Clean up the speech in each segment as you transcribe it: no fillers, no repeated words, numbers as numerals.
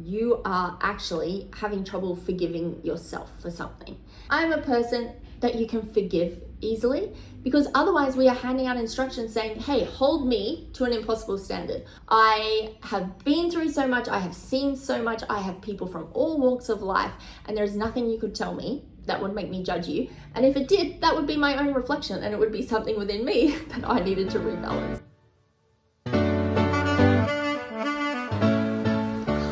you are actually having trouble forgiving yourself for something. I'm a person that you can forgive easily, because otherwise we are handing out instructions saying, hey, hold me to an impossible standard. I have been through so much, I have seen so much, I have people from all walks of life, and there's nothing you could tell me that would make me judge you. And if it did, that would be my own reflection, and it would be something within me that I needed to rebalance.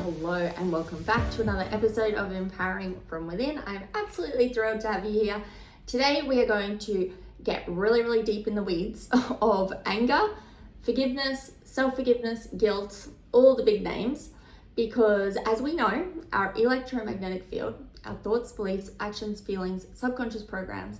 Hello and welcome back to another episode of Empowering From Within. I'm absolutely thrilled to have you here. Today we are going to get really deep in the weeds of anger, forgiveness, self-forgiveness, guilt, all the big names, because as we know, our electromagnetic field, our thoughts, beliefs, actions, feelings, subconscious programs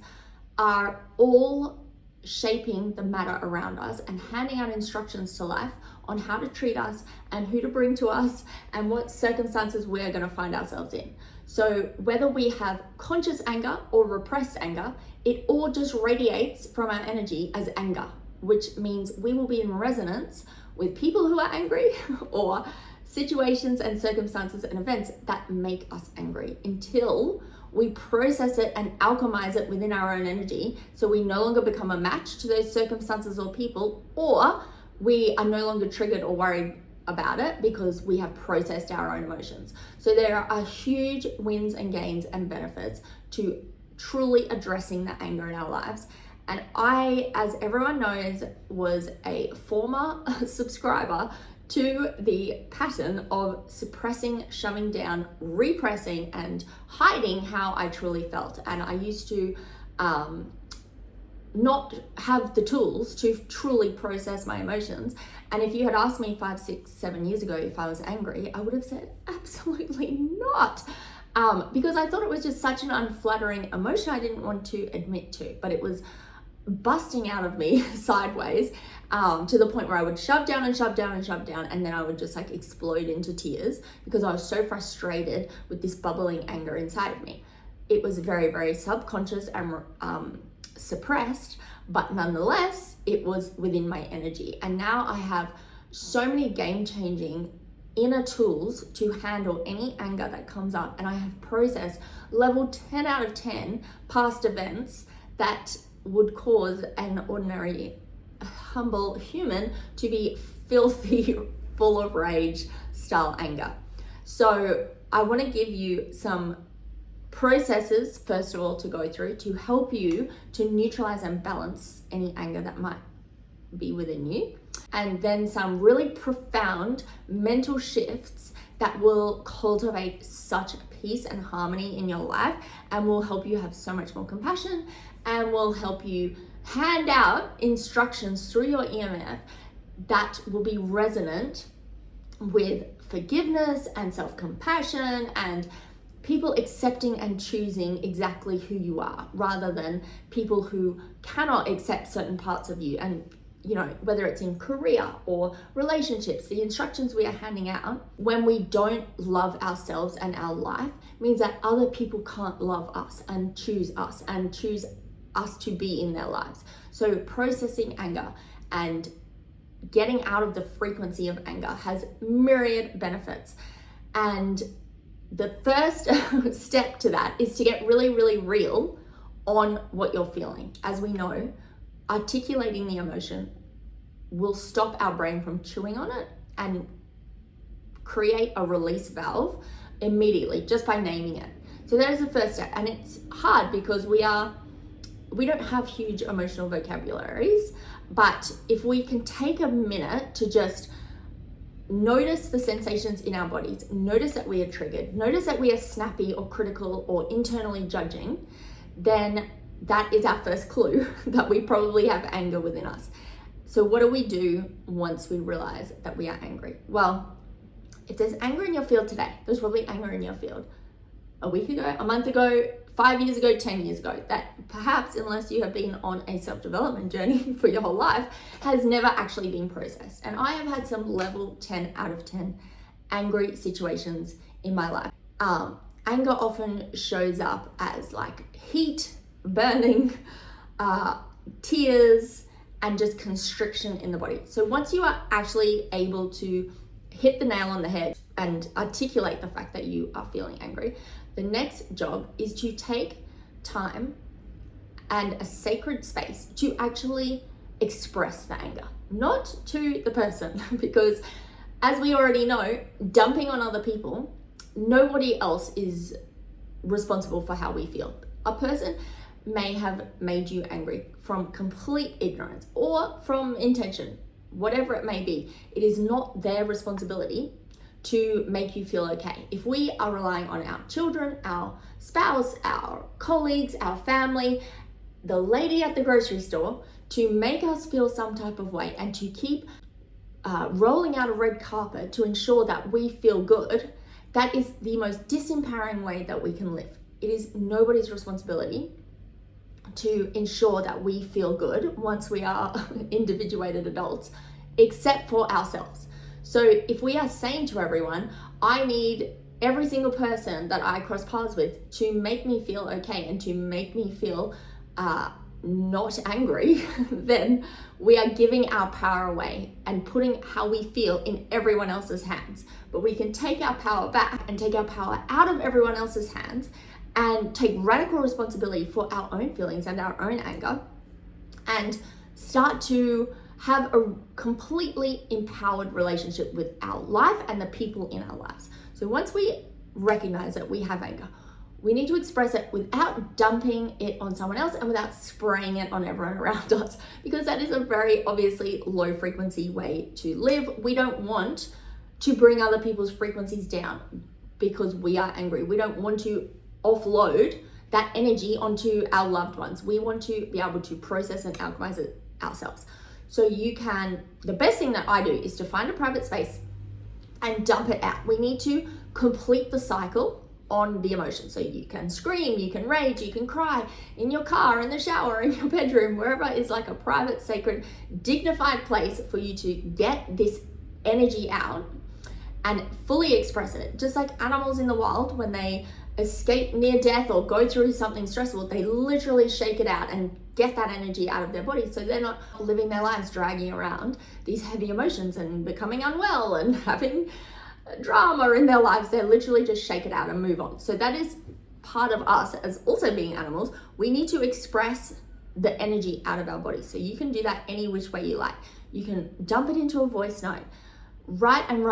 are all shaping the matter around us and handing out instructions to life on how to treat us and who to bring to us and what circumstances we're going to find ourselves in. So whether we have conscious anger or repressed anger, it all just radiates from our energy as anger, which means we will be in resonance with people who are angry or situations and circumstances and events that make us angry until we process it and alchemize it within our own energy, so we no longer become a match to those circumstances or people, or we are no longer triggered or worried about it because we have processed our own emotions. So there are huge wins and gains and benefits to truly addressing the anger in our lives. And I, as everyone knows, was a former subscriber to the pattern of suppressing, shoving down, repressing, and hiding how I truly felt. And I used to not have the tools to truly process my emotions. And if you had asked me 5, 6, 7 years ago if I was angry, I would have said absolutely not. Because I thought it was just such an unflattering emotion I didn't want to admit to, but it was busting out of me sideways, to the point where I would shove down, and then I would just like explode into tears because I was so frustrated with this bubbling anger inside of me. It was very subconscious and suppressed, but nonetheless it was within my energy. And now I have so many game-changing inner tools to handle any anger that comes up, and I have processed level 10 out of 10 past events that would cause an ordinary humble human to be filthy, full of rage style anger. So I want to give you some processes, first of all, to go through to help you to neutralize and balance any anger that might be within you, and then some really profound mental shifts that will cultivate such peace and harmony in your life and will help you have so much more compassion and will help you hand out instructions through your EMF that will be resonant with forgiveness and self-compassion and people accepting and choosing exactly who you are, rather than people who cannot accept certain parts of you. And you know, whether it's in career or relationships, the instructions we are handing out when we don't love ourselves and our life means that other people can't love us and choose us to be in their lives. So processing anger and getting out of the frequency of anger has myriad benefits. And the first step to that is to get really real on what you're feeling. As we know, articulating the emotion will stop our brain from chewing on it and create a release valve immediately just by naming it. So that is the first step. And it's hard because we don't have huge emotional vocabularies, but if we can take a minute to just notice the sensations in our bodies, notice that we are triggered, notice that we are snappy or critical or internally judging, then that is our first clue that we probably have anger within us. So what do we do once we realize that we are angry? Well, if there's anger in your field today, there's probably anger in your field a week ago, a month ago, 5 years ago, 10 years ago, that perhaps, unless you have been on a self-development journey for your whole life, has never actually been processed. And I have had some level 10 out of 10 angry situations in my life. Anger often shows up as like heat, burning, tears, and just constriction in the body. So once you are actually able to hit the nail on the head, and articulate the fact that you are feeling angry, the next job is to take time and a sacred space to actually express the anger, not to the person, because as we already know, dumping on other people, nobody else is responsible for how we feel. A person may have made you angry from complete ignorance or from intention, whatever it may be. It is not their responsibility to make you feel okay. If we are relying on our children, our spouse, our colleagues, our family, the lady at the grocery store to make us feel some type of way and to keep rolling out a red carpet to ensure that we feel good, that is the most disempowering way that we can live. It is nobody's responsibility to ensure that we feel good once we are individuated adults, except for ourselves. So if we are saying to everyone, I need every single person that I cross paths with to make me feel okay and to make me feel not angry, then we are giving our power away and putting how we feel in everyone else's hands. But we can take our power back and take our power out of everyone else's hands and take radical responsibility for our own feelings and our own anger and start to have a completely empowered relationship with our life and the people in our lives. So once we recognize that we have anger, we need to express it without dumping it on someone else and without spraying it on everyone around us, because that is a very obviously low frequency way to live. We don't want to bring other people's frequencies down because we are angry. We don't want to offload that energy onto our loved ones. We want to be able to process and alchemize it ourselves. So the best thing that I do is to find a private space and dump it out. We need to complete the cycle on the emotion. So you can scream, you can rage, you can cry in your car, in the shower, in your bedroom, wherever is like a private, sacred, dignified place for you to get this energy out and fully express it. Just like animals in the wild, when they escape near death or go through something stressful, they literally shake it out and get that energy out of their body, so they're not living their lives dragging around these heavy emotions and becoming unwell and having drama in their lives. They literally just shake it out and move on. So that is part of us as also being animals. We need to express the energy out of our body. So you can do that any which way you like. You can dump it into a voice note, write an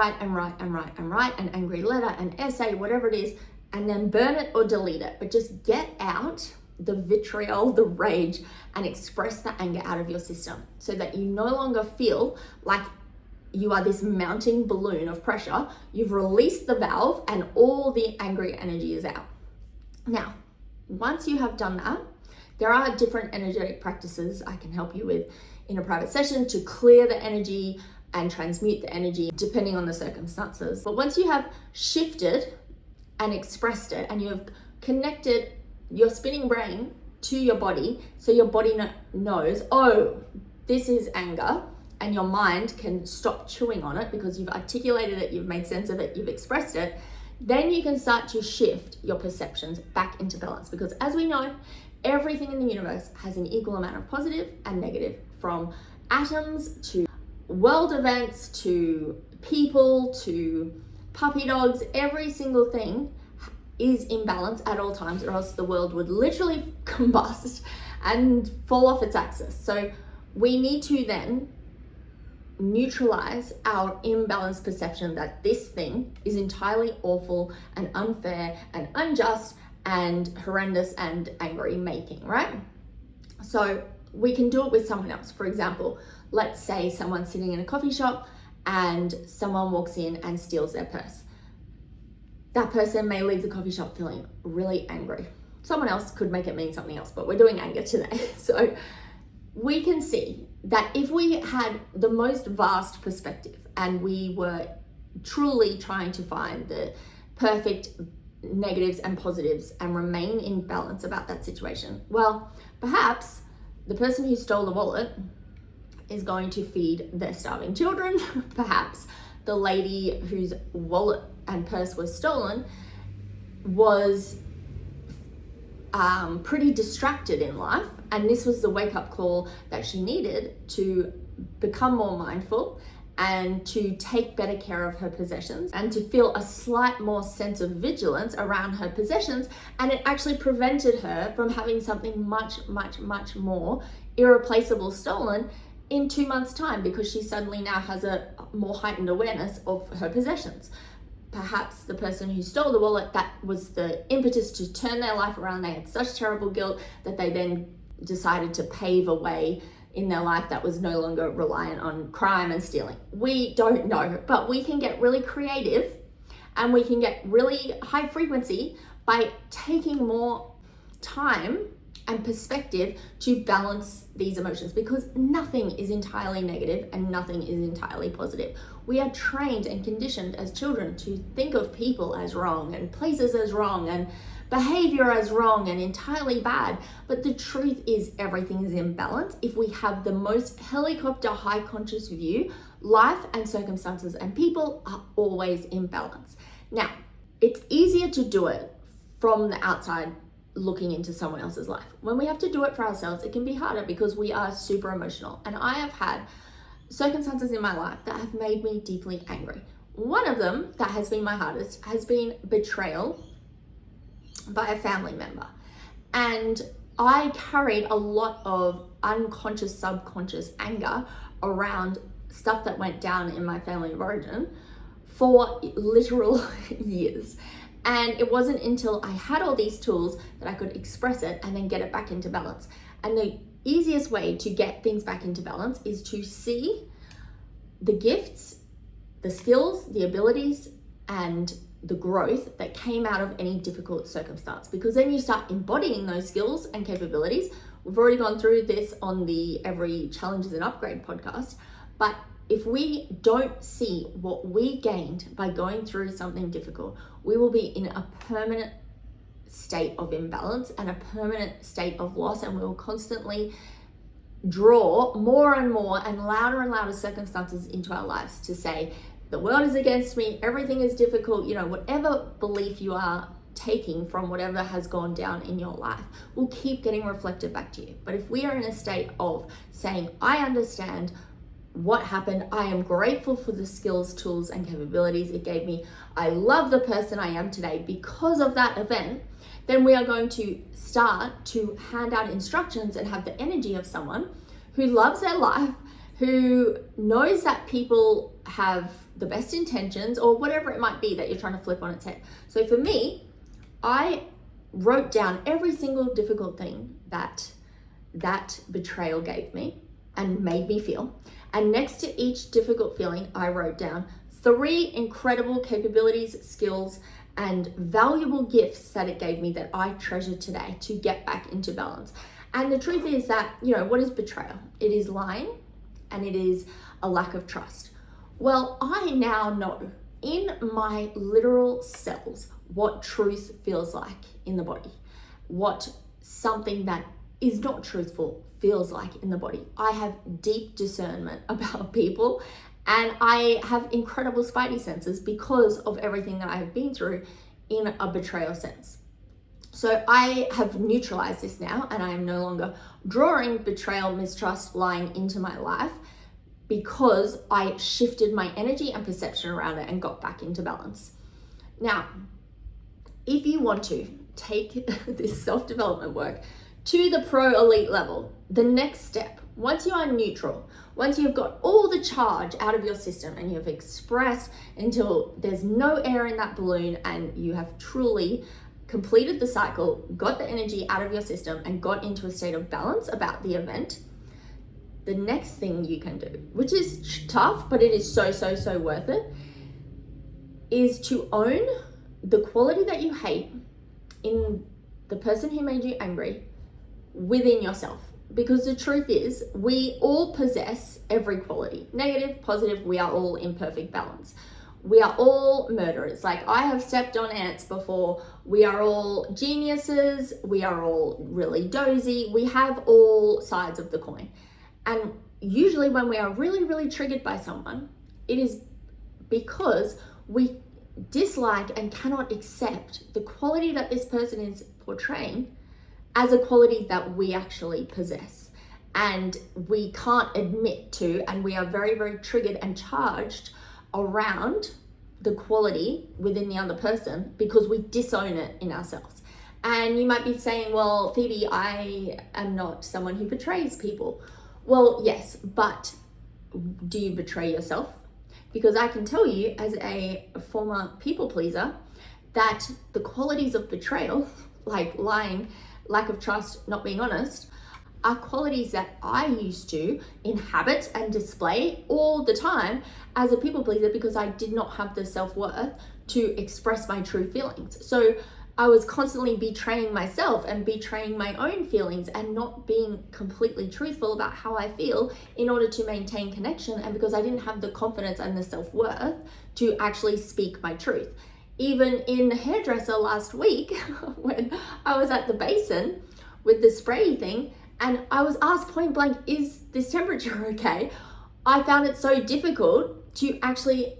angry letter, an essay, whatever it is, and then burn it or delete it. But just get out the vitriol, the rage, and express the anger out of your system so that you no longer feel like you are this mounting balloon of pressure. You've released the valve and all the angry energy is out. Now, once you have done that, there are different energetic practices I can help you with in a private session to clear the energy and transmute the energy depending on the circumstances. But once you have shifted and expressed it and you have connected your spinning brain to your body, so your body knows, oh, this is anger, and your mind can stop chewing on it because you've articulated it, you've made sense of it, you've expressed it, then you can start to shift your perceptions back into balance. Because as we know, everything in the universe has an equal amount of positive and negative, from atoms to world events to people to puppy dogs. Every single thing is in balance at all times, or else the world would literally combust and fall off its axis. So we need to then neutralize our imbalanced perception that this thing is entirely awful and unfair and unjust and horrendous and angry making, right? So we can do it with someone else. For example, let's say someone's sitting in a coffee shop and someone walks in and steals their purse. That person may leave the coffee shop feeling really angry. Someone else could make it mean something else, but we're doing anger today. So we can see that if we had the most vast perspective and we were truly trying to find the perfect negatives and positives and remain in balance about that situation, well, perhaps the person who stole the wallet is going to feed their starving children. Perhaps the lady whose wallet and purse was stolen was pretty distracted in life, and this was the wake-up call that she needed to become more mindful and to take better care of her possessions and to feel a slight more sense of vigilance around her possessions. And it actually prevented her from having something much, much, much more irreplaceable stolen in 2 months' time, because she suddenly now has a more heightened awareness of her possessions. Perhaps the person who stole the wallet, that was the impetus to turn their life around. They had such terrible guilt that they then decided to pave a way in their life that was no longer reliant on crime and stealing. We don't know, but we can get really creative and we can get really high frequency by taking more time and perspective to balance these emotions, because nothing is entirely negative and nothing is entirely positive. We are trained and conditioned as children to think of people as wrong and places as wrong and behavior as wrong and entirely bad. But the truth is, everything is in balance. If we have the most helicopter high conscious view, life and circumstances and people are always in balance. Now, it's easier to do it from the outside looking into someone else's life. When we have to do it for ourselves, it can be harder because we are super emotional. And I have had circumstances in my life that have made me deeply angry. One of them that has been my hardest has been betrayal by a family member. And I carried a lot of unconscious, subconscious anger around stuff that went down in my family of origin for literal years. And it wasn't until I had all these tools that I could express it and then get it back into balance. And the easiest way to get things back into balance is to see the gifts, the skills, the abilities, and the growth that came out of any difficult circumstance, because then you start embodying those skills and capabilities. We've already gone through this on the Every Challenge is an Upgrade podcast, but if we don't see what we gained by going through something difficult, we will be in a permanent state of imbalance and a permanent state of loss, and we will constantly draw more and more and louder circumstances into our lives to say, the world is against me, everything is difficult, whatever belief you are taking from whatever has gone down in your life will keep getting reflected back to you. But if we are in a state of saying, I understand what happened, I am grateful for the skills, tools, and capabilities it gave me, I love the person I am today because of that event, then we are going to start to hand out instructions and have the energy of someone who loves their life, who knows that people have the best intentions, or whatever it might be that you're trying to flip on its head. So for me, I wrote down every single difficult thing that betrayal gave me and made me feel. And next to each difficult feeling, I wrote down 3 incredible capabilities, skills, and valuable gifts that it gave me that I treasure today to get back into balance. And the truth is that, what is betrayal? It is lying, and it is a lack of trust. Well, I now know in my literal cells what truth feels like in the body, what something that is not truthful feels like in the body. I have deep discernment about people, and I have incredible spidey senses because of everything that I have been through in a betrayal sense. So I have neutralized this now, and I am no longer drawing betrayal, mistrust, lying into my life, because I shifted my energy and perception around it and got back into balance. Now, if you want to take this self-development work to the pro elite level, the next step, once you are neutral, once you've got all the charge out of your system and you've expressed until there's no air in that balloon and you have truly completed the cycle, got the energy out of your system and got into a state of balance about the event, the next thing you can do, which is tough, but it is so worth it, is to own the quality that you hate in the person who made you angry within yourself. Because the truth is, we all possess every quality, negative, positive, we are all in perfect balance. We are all murderers. Like, I have stepped on ants before. We are all geniuses. We are all really dozy. We have all sides of the coin. And usually when we are really triggered by someone, it is because we dislike and cannot accept the quality that this person is portraying as a quality that we actually possess. and we can't admit to, and we are very, very triggered and charged around the quality within the other person because we disown it in ourselves. And you might be saying, well, Phoebe, I am not someone who betrays people. Well, yes, but do you betray yourself? Because I can tell you, as a former people pleaser, that the qualities of betrayal, like lying, lack of trust, not being honest, are qualities that I used to inhabit and display all the time as a people pleaser because I did not have the self-worth to express my true feelings. So I was constantly betraying myself and betraying my own feelings and not being completely truthful about how I feel in order to maintain connection, and because I didn't have the confidence and the self-worth to actually speak my truth. Even in the hairdresser last week, when I was at the basin with the spray thing, and I was asked point blank, is this temperature okay? I found it so difficult to actually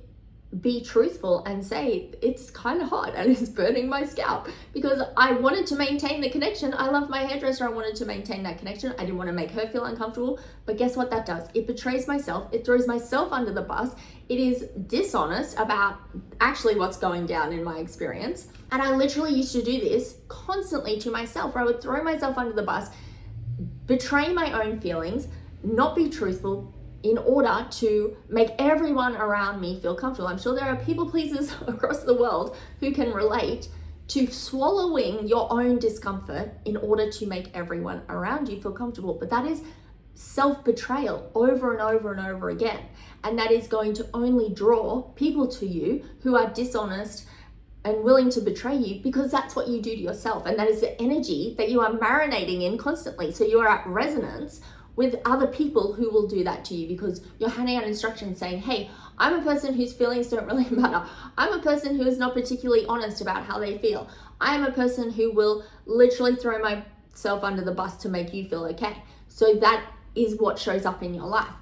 be truthful and say it's kind of hot and it's burning my scalp, because I wanted to maintain the connection. I love my hairdresser. I wanted to maintain that connection. I didn't want to make her feel uncomfortable. But guess what that does? It betrays myself. It throws myself under the bus. It is dishonest about actually what's going down in my experience. And I literally used to do this constantly to myself, where I would throw myself under the bus, betray my own feelings, not be truthful, in order to make everyone around me feel comfortable. I'm sure there are people pleasers across the world who can relate to swallowing your own discomfort in order to make everyone around you feel comfortable. But that is self-betrayal over and over and over again. And that is going to only draw people to you who are dishonest and willing to betray you, because that's what you do to yourself. And that is the energy that you are marinating in constantly. So you are at resonance with other people who will do that to you, because you're handing out instructions saying, hey, I'm a person whose feelings don't really matter. I'm a person who is not particularly honest about how they feel. I am a person who will literally throw myself under the bus to make you feel okay. So that is what shows up in your life.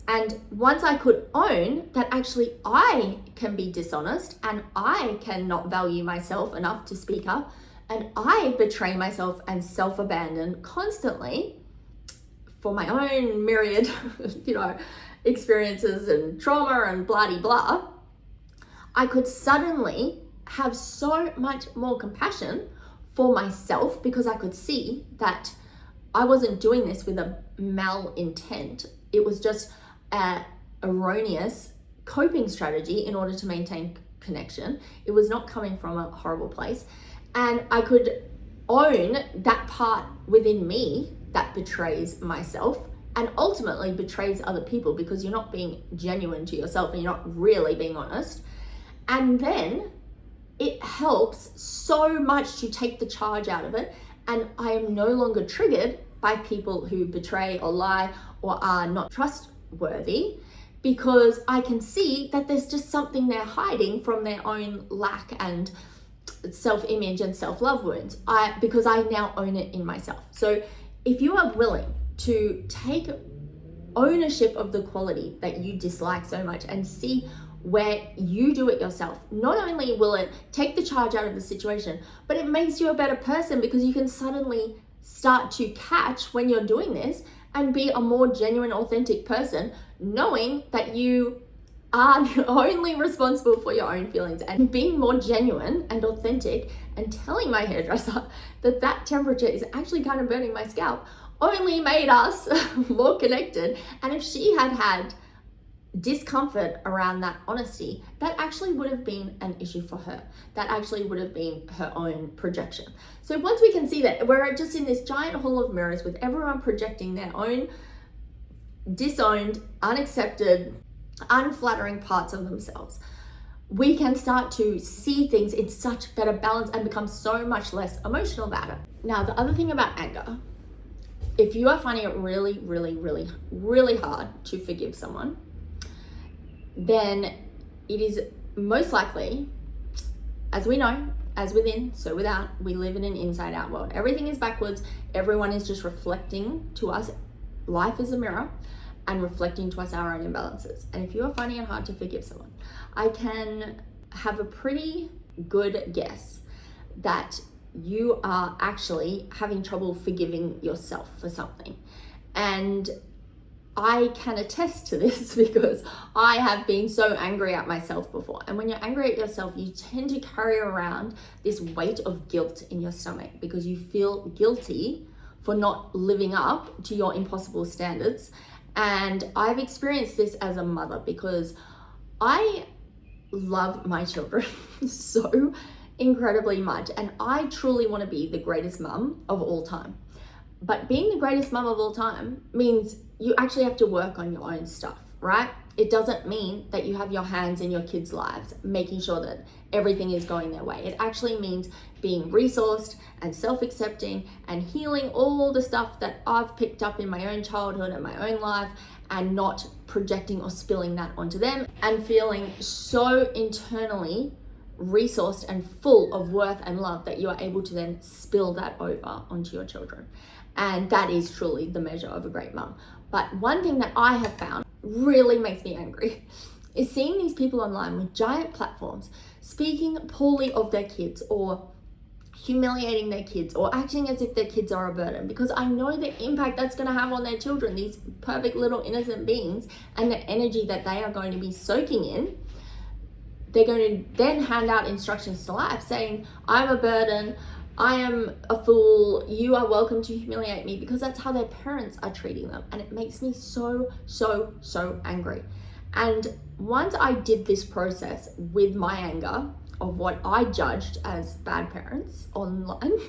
And once I could own that actually I can be dishonest and I cannot value myself enough to speak up, and I betray myself and self-abandon constantly for my own myriad, experiences and trauma and blah-de-blah, I could suddenly have so much more compassion for myself, because I could see that I wasn't doing this with a malintent. It was just an erroneous coping strategy in order to maintain connection. It was not coming from a horrible place. And I could own that part within me that betrays myself and ultimately betrays other people, because you're not being genuine to yourself and you're not really being honest. And then it helps so much to take the charge out of it. And I am no longer triggered by people who betray or lie or are not trustworthy, because I can see that there's just something they're hiding from their own lack and self-image and self-love wounds, because I now own it in myself. So if you are willing to take ownership of the quality that you dislike so much and see where you do it yourself, not only will it take the charge out of the situation, but it makes you a better person, because you can suddenly start to catch when you're doing this and be a more genuine, authentic person, knowing that you are only responsible for your own feelings. And being more genuine and authentic and telling my hairdresser that that temperature is actually kind of burning my scalp only made us more connected. And if she had had discomfort around that honesty, that actually would have been an issue for her. That actually would have been her own projection. So once we can see that we're just in this giant hall of mirrors with everyone projecting their own disowned, unaccepted, unflattering parts of themselves, we can start to see things in such better balance and become so much less emotional about it. Now, the other thing about anger, if you are finding it really, really, really, really hard to forgive someone, then it is most likely, as we know, as within, so without, we live in an inside out world. Everything is backwards. Everyone is just reflecting to us. Life is a mirror and reflecting to us our own imbalances. And if you are finding it hard to forgive someone, I can have a pretty good guess that you are actually having trouble forgiving yourself for something. And I can attest to this because I have been so angry at myself before. And when you're angry at yourself, you tend to carry around this weight of guilt in your stomach because you feel guilty for not living up to your impossible standards. And I've experienced this as a mother because I love my children so incredibly much. And I truly want to be the greatest mum of all time. But being the greatest mum of all time means you actually have to work on your own stuff, right? It doesn't mean that you have your hands in your kids' lives, making sure that everything is going their way. It actually means being resourced and self-accepting and healing all the stuff that I've picked up in my own childhood and my own life, and not projecting or spilling that onto them, and feeling so internally resourced and full of worth and love that you are able to then spill that over onto your children. And that is truly the measure of a great mum. But one thing that I have found really makes me angry is seeing these people online with giant platforms speaking poorly of their kids, or humiliating their kids, or acting as if their kids are a burden, because I know the impact that's going to have on their children, these perfect little innocent beings, and the energy that they are going to be soaking in. They're going to then hand out instructions to life saying, I'm a burden, I am a fool, you are welcome to humiliate me, because that's how their parents are treating them. And it makes me so angry. And once I did this process with my anger of what I judged as bad parents online,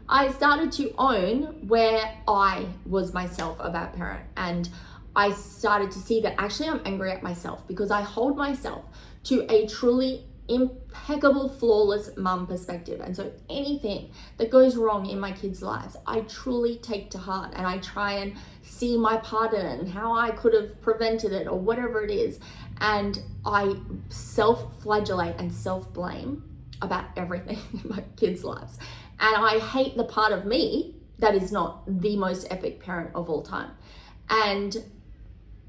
I started to own where I was myself a bad parent. And I started to see that actually I'm angry at myself because I hold myself to a truly impeccable, flawless mum perspective. And so anything that goes wrong in my kids' lives, I truly take to heart, and I try and see my part in it and how I could have prevented it or whatever it is. And I self-flagellate and self-blame about everything in my kids' lives. And I hate the part of me that is not the most epic parent of all time. And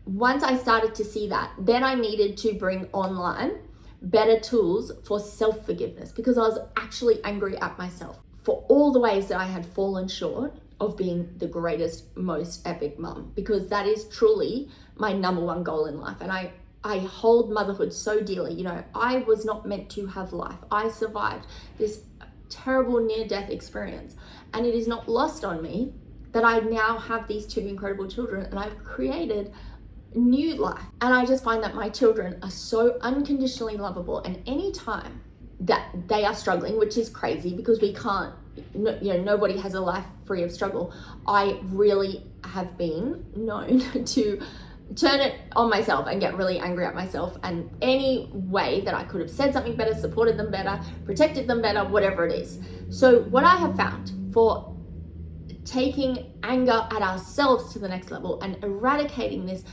once I started to see that, then I needed to bring online better tools for self-forgiveness, because I was actually angry at myself for all the ways that I had fallen short of being the greatest, most epic mum, because that is truly my number one goal in life. And I hold motherhood so dearly. You know, I was not meant to have life. I survived this terrible near-death experience, and it is not lost on me that I now have these two incredible children, and I've created new life. And I just find that my children are so unconditionally lovable, and any time that they are struggling, which is crazy because we can't, nobody has a life free of struggle, I really have been known to turn it on myself and get really angry at myself, and any way that I could have said something better, supported them better, protected them better, whatever it is. So what I have found for taking anger at ourselves to the next level and eradicating this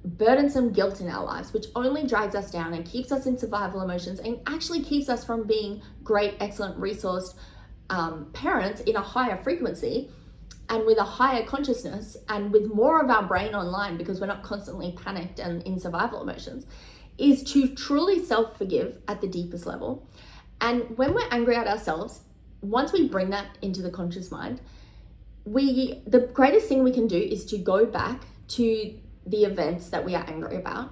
burdensome guilt in our lives, which only drags us down and keeps us in survival emotions and actually keeps us from being great, excellent, resourced parents in a higher frequency and with a higher consciousness and with more of our brain online, because we're not constantly panicked and in survival emotions, is to truly self-forgive at the deepest level. And when we're angry at ourselves, once we bring that into the conscious mind, the greatest thing we can do is to go back to the events that we are angry about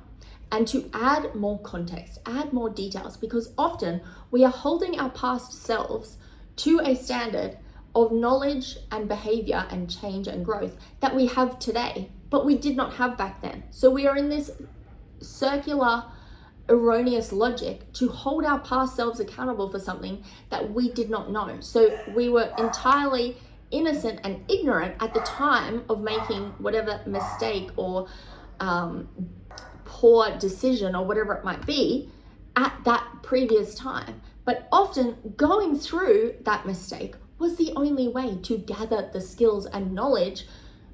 and to add more context, add more details, because often we are holding our past selves to a standard of knowledge and behavior and change and growth that we have today, but we did not have back then. So we are in this circular, erroneous logic to hold our past selves accountable for something that we did not know. So we were entirely innocent and ignorant at the time of making whatever mistake or poor decision or whatever it might be at that previous time. But often going through that mistake was the only way to gather the skills and knowledge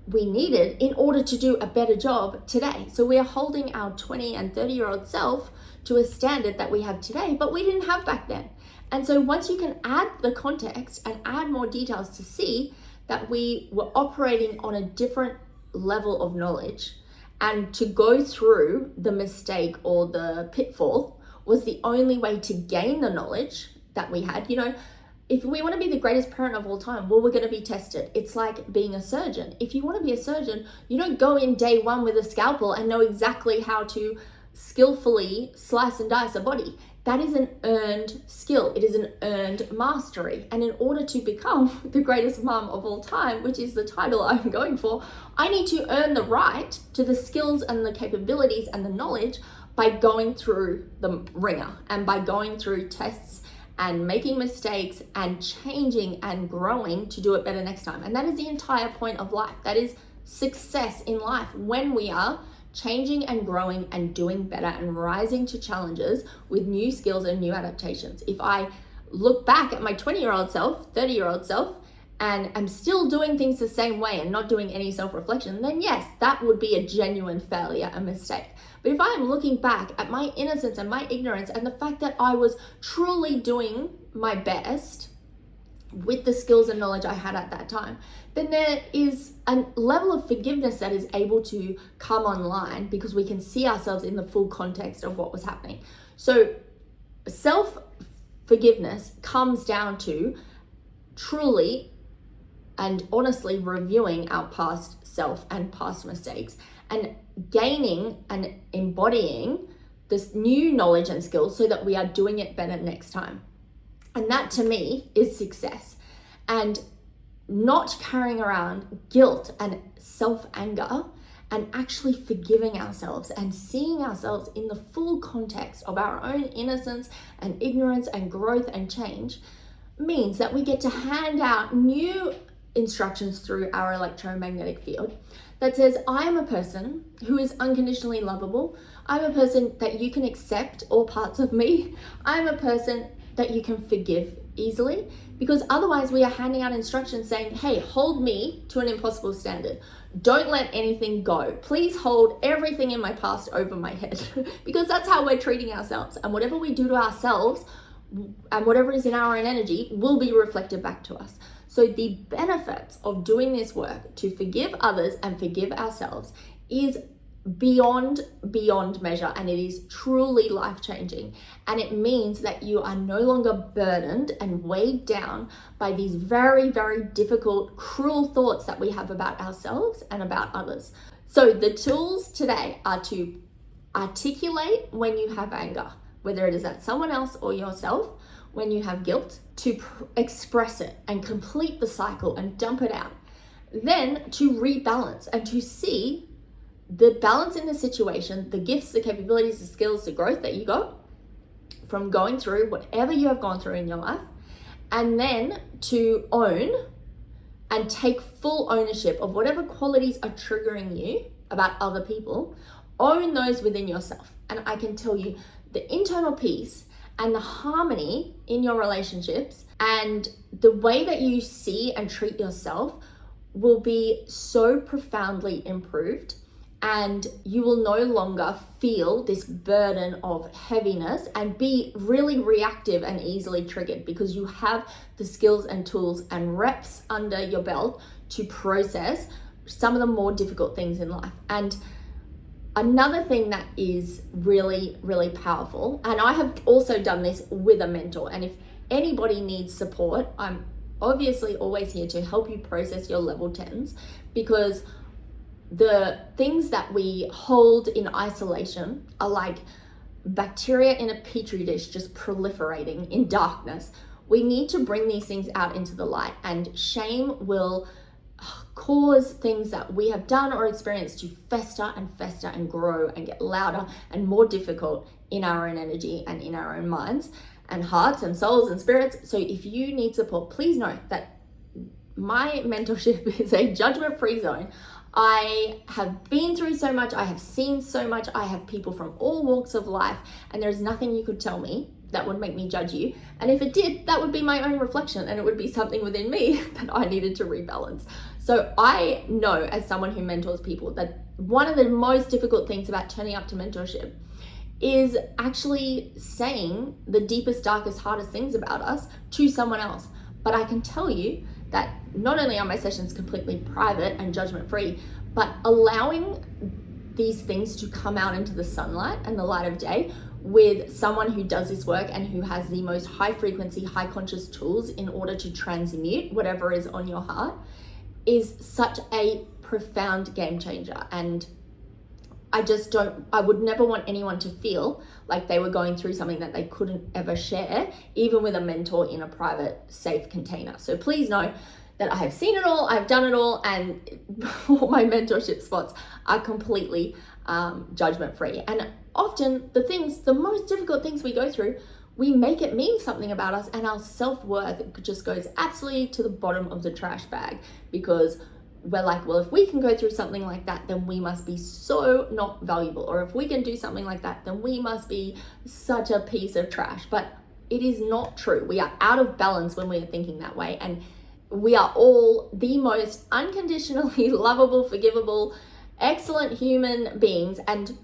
we needed in order to do a better job today. So we are holding our 20 and 30-year-old self to a standard that we have today, but we didn't have back then. And so once you can add the context and add more details to see that we were operating on a different level of knowledge, and to go through the mistake or the pitfall was the only way to gain the knowledge that we had. If we want to be the greatest parent of all time, well, we're going to be tested. It's like being a surgeon. If you want to be a surgeon, you don't go in day one with a scalpel and know exactly how to skillfully slice and dice a body. That is an earned skill. It is an earned mastery. And in order to become the greatest mom of all time, which is the title I'm going for, I need to earn the right to the skills and the capabilities and the knowledge by going through the ringer and by going through tests and making mistakes and changing and growing to do it better next time. And that is the entire point of life. That is success in life, when we are changing and growing and doing better and rising to challenges with new skills and new adaptations. If I look back at my 20-year-old self, 30-year-old self, and I'm still doing things the same way and not doing any self-reflection, then yes, that would be a genuine failure, a mistake. But if I am looking back at my innocence and my ignorance and the fact that I was truly doing my best with the skills and knowledge I had at that time, then there is a level of forgiveness that is able to come online because we can see ourselves in the full context of what was happening. So self-forgiveness comes down to truly and honestly reviewing our past self and past mistakes and gaining and embodying this new knowledge and skills so that we are doing it better next time. And that to me is success. And not carrying around guilt and self-anger and actually forgiving ourselves and seeing ourselves in the full context of our own innocence and ignorance and growth and change means that we get to hand out new instructions through our electromagnetic field that says, I am a person who is unconditionally lovable. I'm a person that you can accept all parts of me. I'm a person that you can forgive easily, because otherwise we are handing out instructions saying, hey, hold me to an impossible standard. Don't let anything go. Please hold everything in my past over my head, because that's how we're treating ourselves. And whatever we do to ourselves and whatever is in our own energy will be reflected back to us. So the benefits of doing this work to forgive others and forgive ourselves is beyond measure, and it is truly life-changing. And it means that you are no longer burdened and weighed down by these very, very difficult, cruel thoughts that we have about ourselves and about others. So the tools today are to articulate when you have anger, whether it is at someone else or yourself, when you have guilt, to express it and complete the cycle and dump it out. Then to rebalance and to see the balance in the situation, the gifts, the capabilities, the skills, the growth that you got from going through whatever you have gone through in your life, and then to own and take full ownership of whatever qualities are triggering you about other people. Own those within yourself. And I can tell you, the internal peace and the harmony in your relationships and the way that you see and treat yourself will be so profoundly improved. And you will no longer feel this burden of heaviness and be really reactive and easily triggered, because you have the skills and tools and reps under your belt to process some of the more difficult things in life. And another thing that is really, really powerful, and I have also done this with a mentor, and if anybody needs support, I'm obviously always here to help you process your level 10s, because the things that we hold in isolation are like bacteria in a petri dish just proliferating in darkness. We need to bring these things out into the light, and shame will cause things that we have done or experienced to fester and grow and get louder and more difficult in our own energy and in our own minds and hearts and souls and spirits. So if you need support, please know that my mentorship is a judgment-free zone. I have been through so much, I have seen so much, I have people from all walks of life, and there's nothing you could tell me that would make me judge you. And if it did, that would be my own reflection, and it would be something within me that I needed to rebalance. So I know, as someone who mentors people, that one of the most difficult things about turning up to mentorship is actually saying the deepest, darkest, hardest things about us to someone else. But I can tell you that not only are my sessions completely private and judgment-free, but allowing these things to come out into the sunlight and the light of day with someone who does this work and who has the most high frequency, high conscious tools in order to transmute whatever is on your heart is such a profound game changer. And I would never want anyone to feel like they were going through something that they couldn't ever share, even with a mentor in a private, safe container. So please know that I have seen it all, I've done it all, and all my mentorship spots are completely judgment free. And often the most difficult things we go through, we make it mean something about us, and our self-worth just goes absolutely to the bottom of the trash bag, because we're like, well, if we can go through something like that, then we must be so not valuable. Or if we can do something like that, then we must be such a piece of trash. But it is not true. We are out of balance when we are thinking that way. And we are all the most unconditionally lovable, forgivable, excellent human beings. And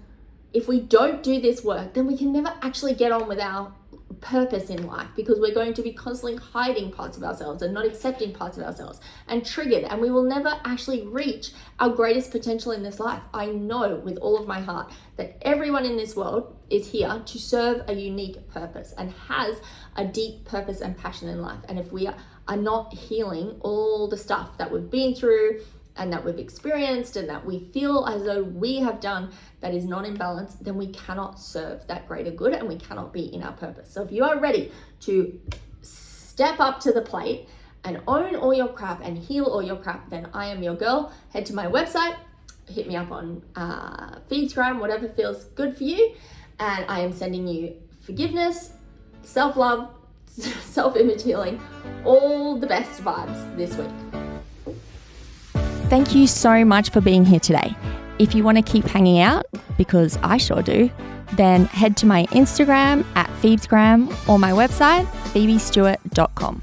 if we don't do this work, then we can never actually get on with our purpose in life, because we're going to be constantly hiding parts of ourselves and not accepting parts of ourselves and triggered, and we will never actually reach our greatest potential in this life. I know with all of my heart that everyone in this world is here to serve a unique purpose and has a deep purpose and passion in life. And if we are not healing all the stuff that we've been through and that we've experienced and that we feel as though we have done that is not in balance, then we cannot serve that greater good and we cannot be in our purpose. So if you are ready to step up to the plate and own all your crap and heal all your crap, then I am your girl. Head to my website, hit me up on Feedgram, whatever feels good for you. And I am sending you forgiveness, self-love, self-image healing, all the best vibes this week. Thank you so much for being here today. If you want to keep hanging out, because I sure do, then head to my Instagram @Phoebesgram or my website, phoebestewart.com.